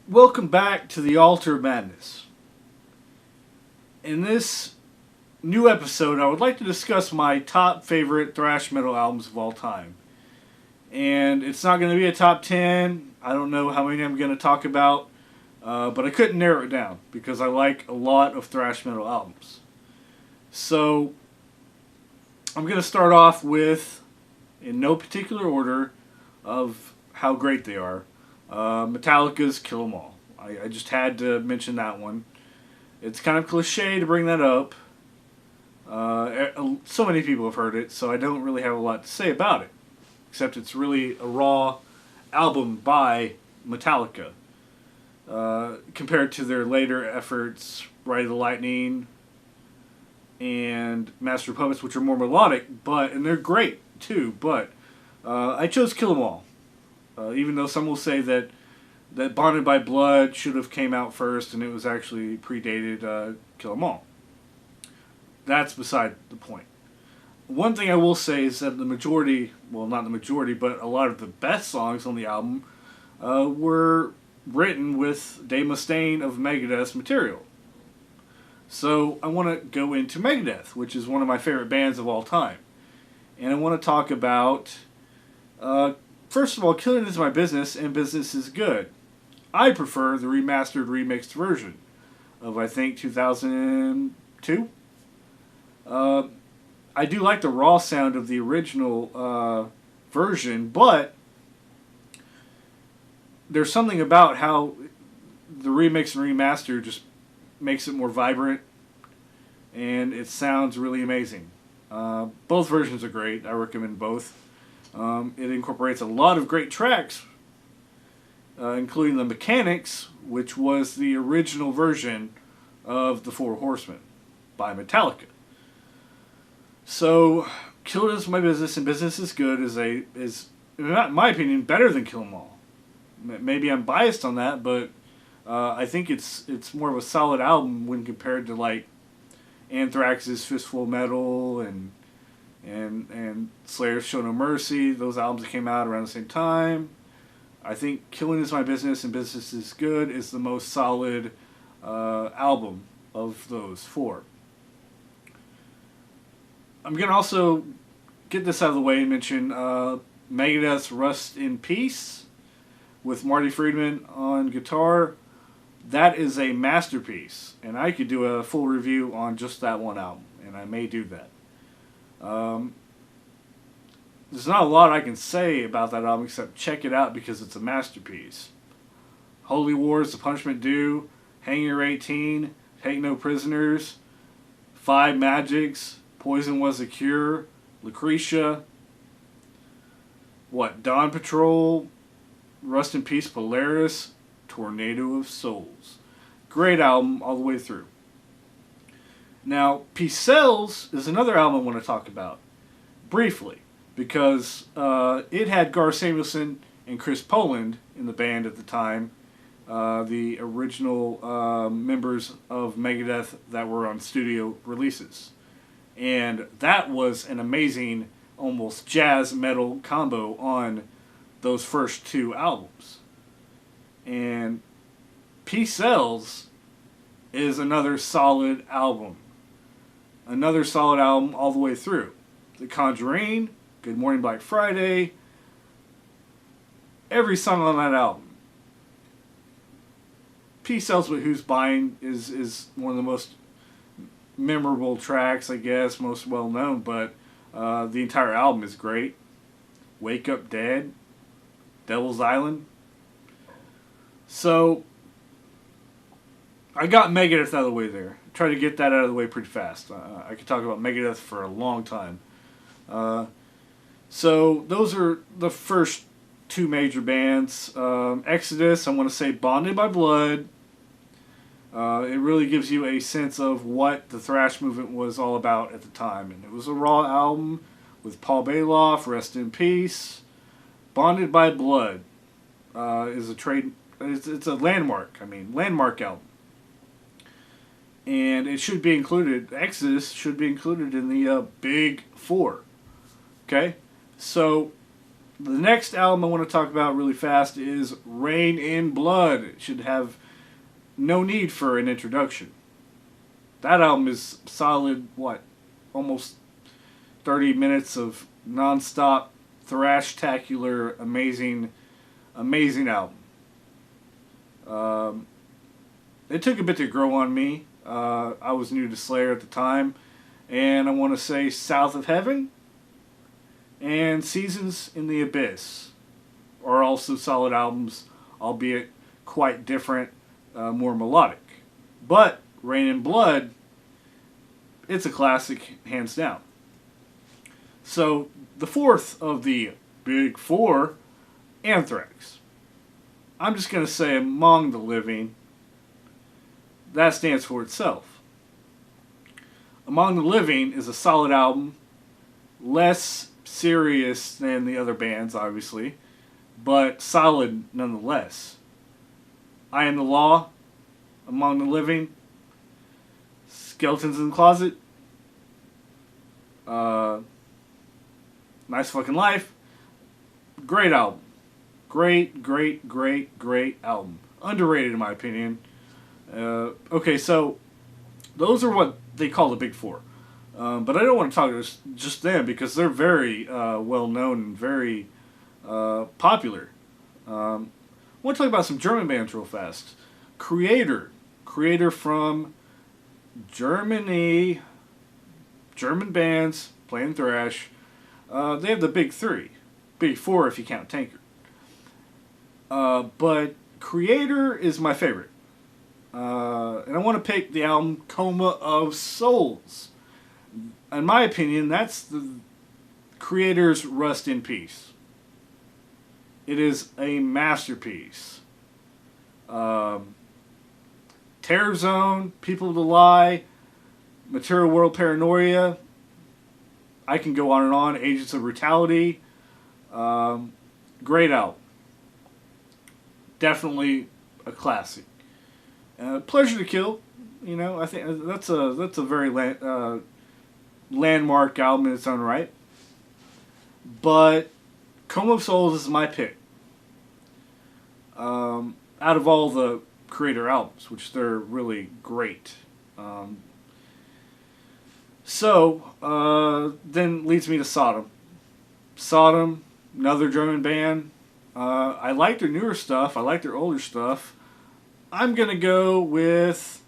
Welcome back to the Altar of Madness. In this new episode, I would like to discuss my top favorite thrash metal albums of all time. And it's not going to be a top 10. I don't know how many I'm going to talk about, but I couldn't narrow it down because I like a lot of thrash metal albums. So, I'm going to start off with, in no particular order, of how great they are. Metallica's Kill 'Em All. I just had to mention that one. It's kind of cliche to bring that up. So many people have heard it, so I don't really have a lot to say about it. Except it's really a raw album by Metallica. Compared to their later efforts, Ride of the Lightning and Master of Puppets, which are more melodic, and they're great too, but I chose Kill 'Em All. Even though some will say that Bonded by Blood should have came out first and it was actually predated Kill 'Em All. That's beside the point. One thing I will say is that the majority, well, not the majority, but a lot of the best songs on the album were written with Dave Mustaine of Megadeth's material. So I want to go into Megadeth, which is one of my favorite bands of all time. And I want to talk about, first of all, Killing Is My Business and Business Is Good. I prefer the remastered, remixed version of, I think, 2002. I do like the raw sound of the original version, but there's something about how the remix and remaster just makes it more vibrant, and it sounds really amazing. Both versions are great. I recommend both. It incorporates a lot of great tracks, including the Mechanics, which was the original version of the Four Horsemen by Metallica. So, Kill Is My Business and Business Is Good is, in my opinion, better than Kill 'Em All. Maybe I'm biased on that, but I think it's more of a solid album when compared to like Anthrax's Fistful of Metal and Slayer's Show No Mercy. Those albums that came out around the same time. I think Killing Is My Business and Business Is Good is the most solid album of those four. I'm going to also get this out of the way and mention Megadeth's Rust in Peace with Marty Friedman on guitar. That is a masterpiece, and I could do a full review on just that one album, and I may do that. There's not a lot I can say about that album except check it out because it's a masterpiece. Holy Wars, The Punishment Due, Hang Your 18, Take No Prisoners, Five Magics, Poison Was a Cure, Lucretia, Dawn Patrol, Rust in Peace Polaris, Tornado of Souls. Great album all the way through. Now, Peace Sells is another album I want to talk about briefly because it had Gar Samuelson and Chris Poland in the band at the time, the original members of Megadeth that were on studio releases. And that was an amazing, almost jazz metal combo on those first two albums. And Peace Sells is another solid album. Another solid album all the way through. The Conjuring, Good Morning Black Friday, every song on that album. Peace Sells with Who's Buying is one of the most memorable tracks, I guess, most well known, but the entire album is great. Wake Up Dead, Devil's Island. So, I got Megadeth out of the way there. Try to get that out of the way pretty fast. I could talk about Megadeth for a long time. So, those are the first two major bands. Exodus, I want to say Bonded by Blood. It really gives you a sense of what the thrash movement was all about at the time. And it was a raw album with Paul Bailoff, Rest in Peace. Bonded by Blood is it's a landmark album. And it should be included, Exodus should be included in the Big Four. Okay? So, The next album I want to talk about really fast is Rain in Blood. It should have no need for an introduction. That album is solid, what, almost 30 minutes of non-stop thrash-tacular, amazing, amazing album. It took a bit to grow on me. I was new to Slayer at the time, and I want to say South of Heaven and Seasons in the Abyss are also solid albums, albeit quite different, more melodic. But Rain in Blood, it's a classic, hands down. So, the fourth of the big four, Anthrax. I'm just going to say Among the Living. That stands for itself. Among the Living is a solid album, less serious than the other bands, obviously, but solid nonetheless. I Am the Law, Among the Living, Skeletons in the Closet, Nice Fucking Life, great album. Great, great, great, great album. Underrated in my opinion. Okay, so those are what they call the big four. But I don't want to talk just them because they're very well known and very popular. I want to talk about some German bands real fast. Creator from Germany, German bands playing thrash. They have the big three, big four if you count Tankard. But Creator is my favorite. And I want to pick the album Coma of Souls. In my opinion, that's the Creator's Rust in Peace. It is a masterpiece. Terror Zone, People to Lie, Material World Paranoia. I can go on and on. Agents of Brutality. Great album. Definitely a classic. Pleasure to Kill, you know, I think that's a very landmark album in its own right. But Coma of Souls is my pick. Out of all the Creator albums, which they're really great. Then leads me to Sodom. Sodom, another German band. I like their newer stuff. I like their older stuff. I'm going to go with...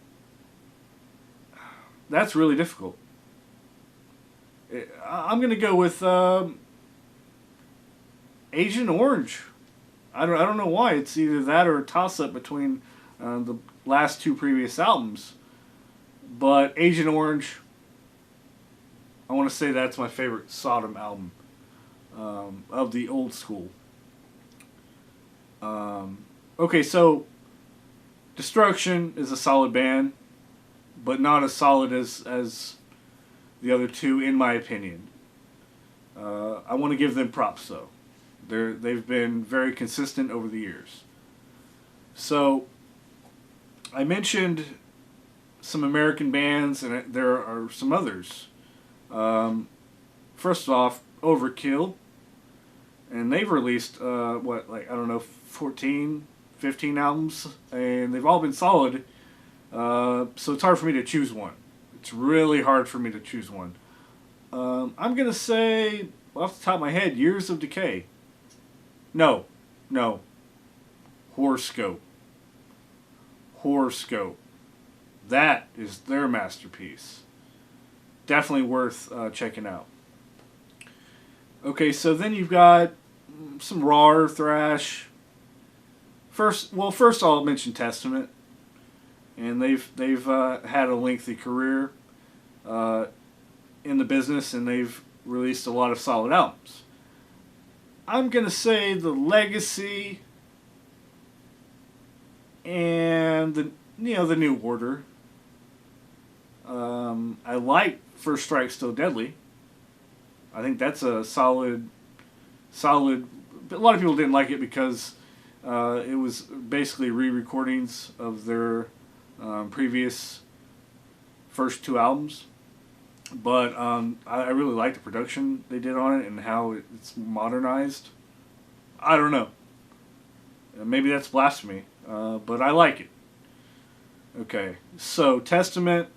That's really difficult. I'm going to go with Agent Orange. I don't know why. It's either that or a toss-up between the last two previous albums. But Agent Orange, I want to say that's my favorite Sodom album of the old school. Okay, so Destruction is a solid band, but not as solid as the other two, in my opinion. I want to give them props, though. They've been very consistent over the years. So, I mentioned some American bands, and there are some others. First off, Overkill. And they've released, 14, 15 albums, and they've all been solid. So it's hard for me to choose one. It's really hard for me to choose one. I'm going to say, off the top of my head, Years of Decay. No. Horoscope. That is their masterpiece. Definitely worth checking out. Okay, so then you've got some raw thrash. First I'll mention Testament, and they've had a lengthy career in the business, and they've released a lot of solid albums. I'm gonna say The Legacy and the New Order. I like First Strike Still Deadly. I think that's a solid. But a lot of people didn't like it because it was basically re-recordings of their previous first two albums. But I really like the production they did on it and how it's modernized. I don't know. Maybe that's blasphemy, but I like it. Okay, so Testament,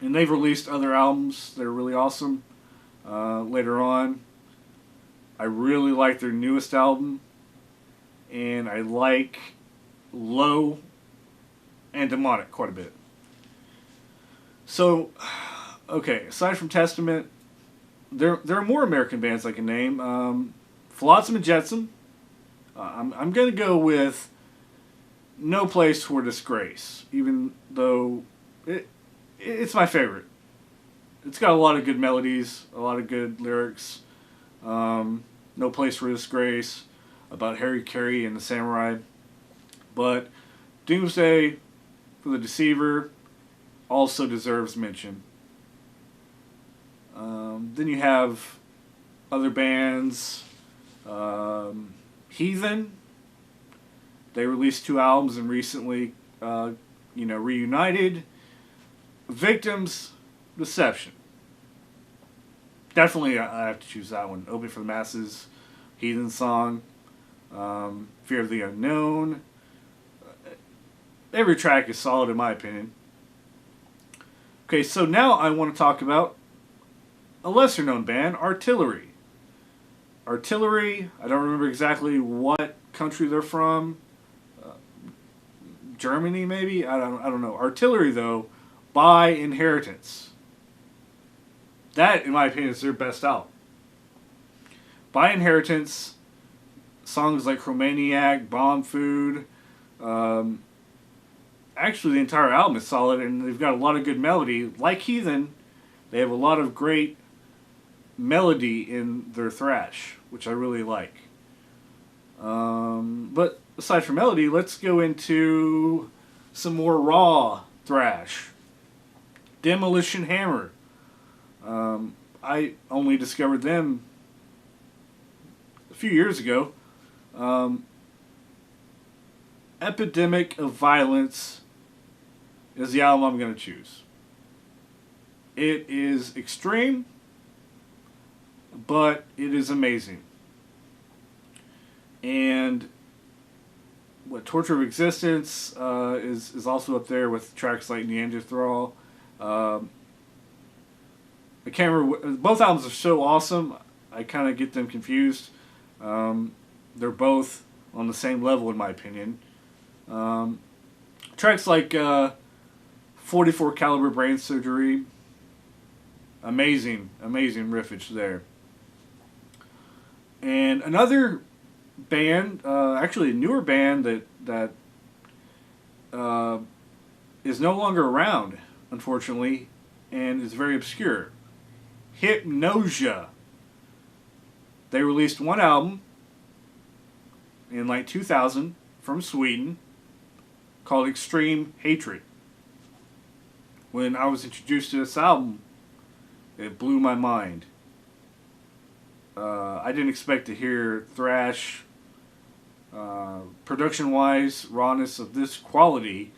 and they've released other albums that are really awesome later on. I really like their newest album, and I like Low and Demonic quite a bit. So, okay, aside from Testament, there are more American bands I can name. Flotsam and Jetsam. I'm going to go with No Place for Disgrace, even though it's my favorite. It's got a lot of good melodies, a lot of good lyrics. No Place for Disgrace, about Harry Carey and the Samurai. But Doomsday for the Deceiver also deserves mention. Then you have other bands. Heathen. They released 2 albums and recently, reunited. Victims, Deception. Definitely, I have to choose that one. Open for the Masses, Heathen Song, Fear of the Unknown. Every track is solid in my opinion. Okay, so now I want to talk about a lesser known band, Artillery. Artillery, I don't remember exactly what country they're from. Germany maybe? I don't know. Artillery though, by Inheritance. That, in my opinion, is their best album. By Inheritance, songs like Chromaniac, Bomb Food, actually the entire album is solid, and they've got a lot of good melody. Like Heathen, they have a lot of great melody in their thrash, which I really like. But aside from melody, let's go into some more raw thrash. Demolition Hammer. I only discovered them a few years ago. Epidemic of Violence is the album I'm going to choose. It is extreme, but it is amazing. And Torture of Existence is also up there with tracks like Neanderthal. I can't remember. Both albums are so awesome, I kind of get them confused. They're both on the same level in my opinion. Tracks like 44 Caliber Brain Surgery, amazing riffage there. And another band, actually a newer band that is no longer around, unfortunately, and is very obscure. Hypnosia. They released one album in like 2000 from Sweden called Extreme Hatred. When I was introduced to this album, it blew my mind. I didn't expect to hear thrash, production-wise, rawness of this quality,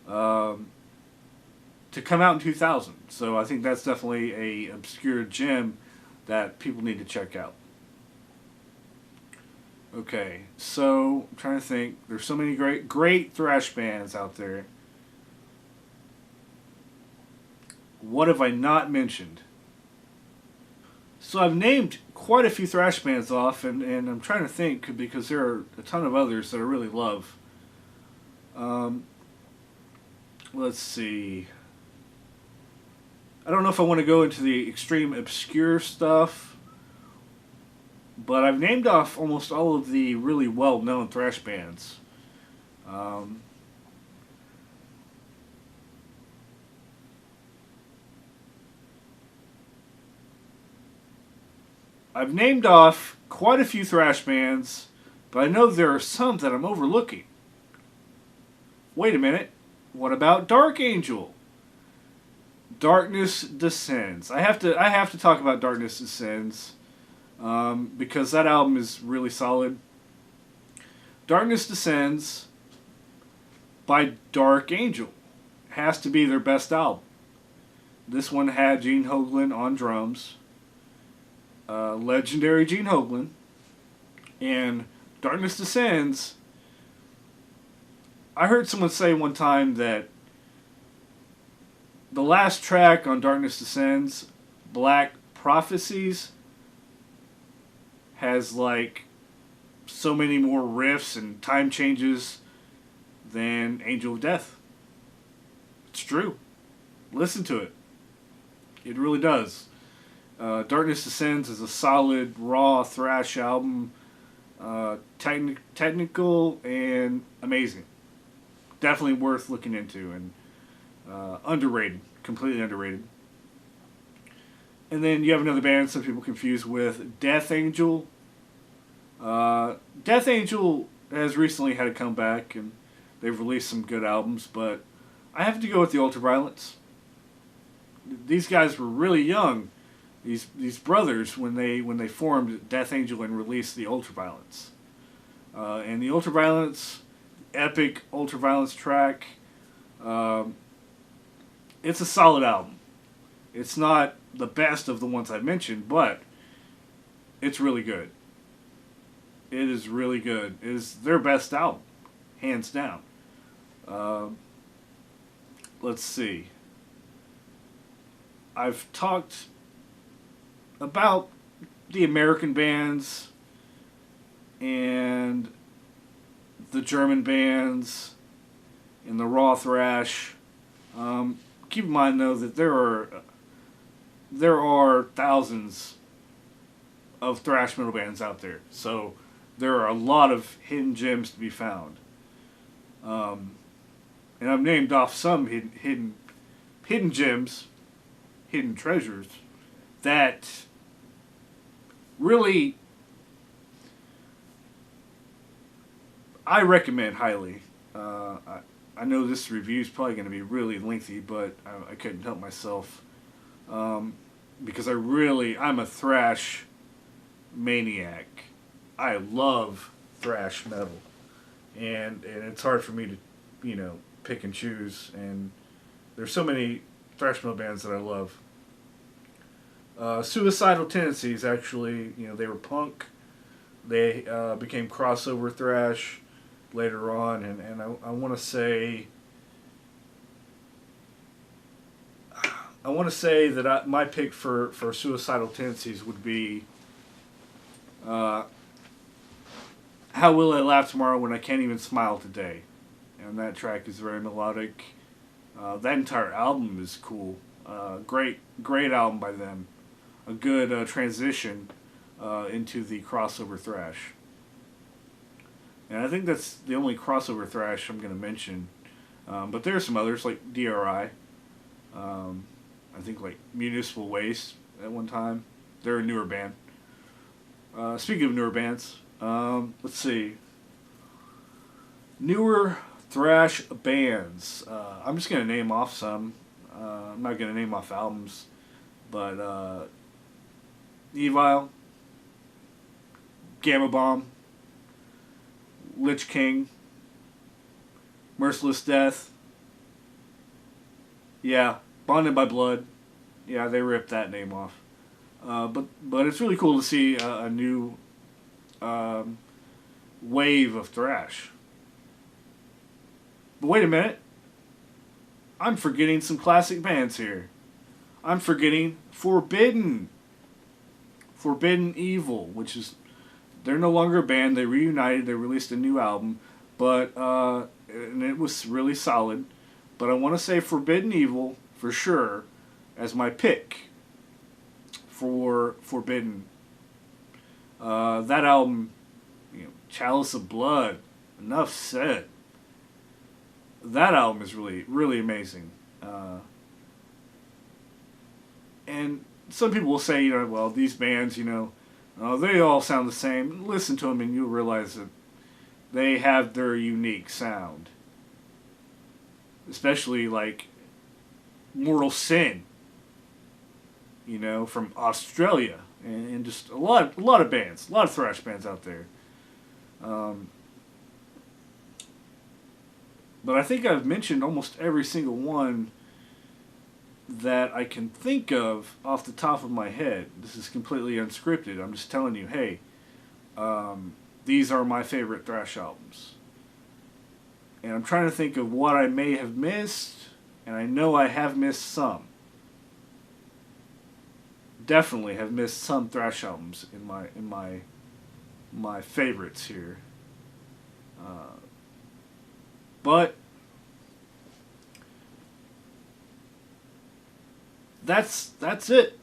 to come out in 2000. So I think that's definitely a obscure gem that people need to check out. Okay, so I'm trying to think. There's so many great thrash bands out there. What have I not mentioned? So I've named quite a few thrash bands off, and I'm trying to think because there are a ton of others that I really love. Let's see. I don't know if I want to go into the extreme obscure stuff, but I've named off almost all of the really well-known thrash bands. I've named off quite a few thrash bands, but I know there are some that I'm overlooking. Wait a minute. What about Dark Angel? Darkness Descends. I have to talk about Darkness Descends because that album is really solid. Darkness Descends by Dark Angel has to be their best album. This one had Gene Hoglan on drums. Legendary Gene Hoglan. And Darkness Descends, I heard someone say one time that the last track on Darkness Descends, Black Prophecies, has like so many more riffs and time changes than Angel of Death. It's true. Listen to it. It really does. Darkness Descends is a solid, raw thrash album. Technical and amazing. Definitely worth looking into, and underrated. Completely underrated. And then you have another band some people confuse with Death Angel. Death Angel has recently had a comeback, and they've released some good albums, but I have to go with the Ultraviolence. These guys were really young, these brothers, when they formed Death Angel and released the Ultraviolence. And the Ultraviolence, epic Ultraviolence track, it's a solid album. It's not the best of the ones I mentioned, but it's really good. It is really good. It is their best album, hands down. Let's see. I've talked about the American bands and the German bands and the raw thrash. Keep in mind, though, that there are thousands of thrash metal bands out there, so there are a lot of hidden gems to be found. And I've named off some hidden gems, hidden treasures that really I recommend highly. I know this review is probably going to be really lengthy, but I couldn't help myself, because I'm a thrash maniac. I love thrash metal, and it's hard for me to pick and choose. And there's so many thrash metal bands that I love. Suicidal Tendencies, actually, they were punk. They became crossover thrash later on, and I want to say that my pick for Suicidal Tendencies would be How Will I Laugh Tomorrow When I Can't Even Smile Today. And that track is very melodic. That entire album is cool. Great album by them. A good transition into the crossover thrash. And I think that's the only crossover thrash I'm going to mention. But there are some others, like DRI. I think like Municipal Waste at one time. They're a newer band. Speaking of newer bands, let's see. Newer thrash bands. I'm just going to name off some. I'm not going to name off albums. But Evil, Gamma Bomb, Lich King, Merciless Death. Yeah, Bonded by Blood. Yeah, they ripped that name off. But it's really cool to see a new wave of thrash. But wait a minute. I'm forgetting some classic bands here. I'm forgetting Forbidden Evil, which is, they're no longer a band. They reunited. They released a new album, but and it was really solid. But I want to say Forbidden Evil for sure as my pick for Forbidden. That album, Chalice of Blood. Enough said. That album is really, really amazing. And some people will say, well, these bands, they all sound the same. Listen to them and you'll realize that they have their unique sound. Especially like Mortal Sin, from Australia, and just a lot of bands, a lot of thrash bands out there. But I think I've mentioned almost every single one that I can think of off the top of my head. This is completely unscripted. I'm just telling you, hey, these are my favorite thrash albums. And I'm trying to think of what I may have missed, and I know I have missed some. Definitely have missed some thrash albums in my favorites here. But that's it.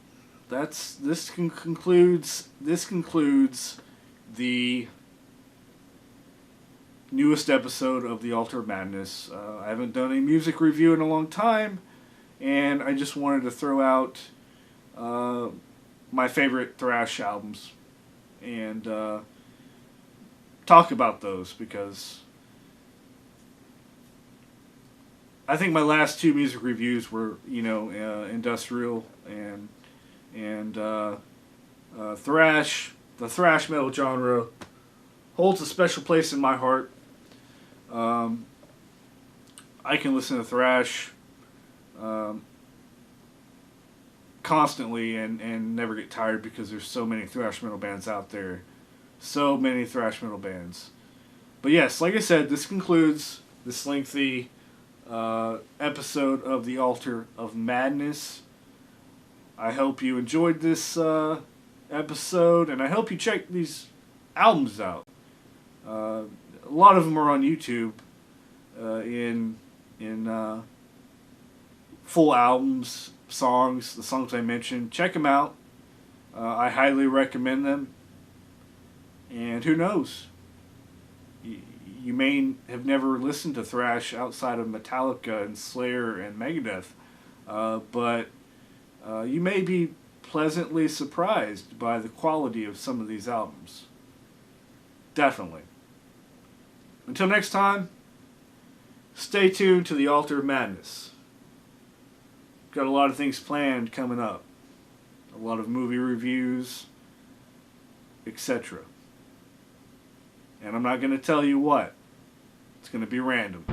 This concludes the newest episode of the Altar of Madness. I haven't done a music review in a long time, and I just wanted to throw out my favorite thrash albums and talk about those, because I think my last two music reviews were, industrial and thrash. The thrash metal genre holds a special place in my heart. I can listen to thrash constantly and never get tired, because there's so many thrash metal bands out there. So many thrash metal bands. But yes, like I said, this concludes this lengthy episode of the Altar of Madness. I hope you enjoyed this episode, and I hope you check these albums out. A lot of them are on YouTube in full albums, songs, the songs I mentioned. Check them out. I highly recommend them. And who knows? You may have never listened to thrash outside of Metallica and Slayer and Megadeth, but you may be pleasantly surprised by the quality of some of these albums. Definitely. Until next time, stay tuned to the Altar of Madness. Got a lot of things planned coming up. A lot of movie reviews, etc. And I'm not going to tell you what. It's going to be random.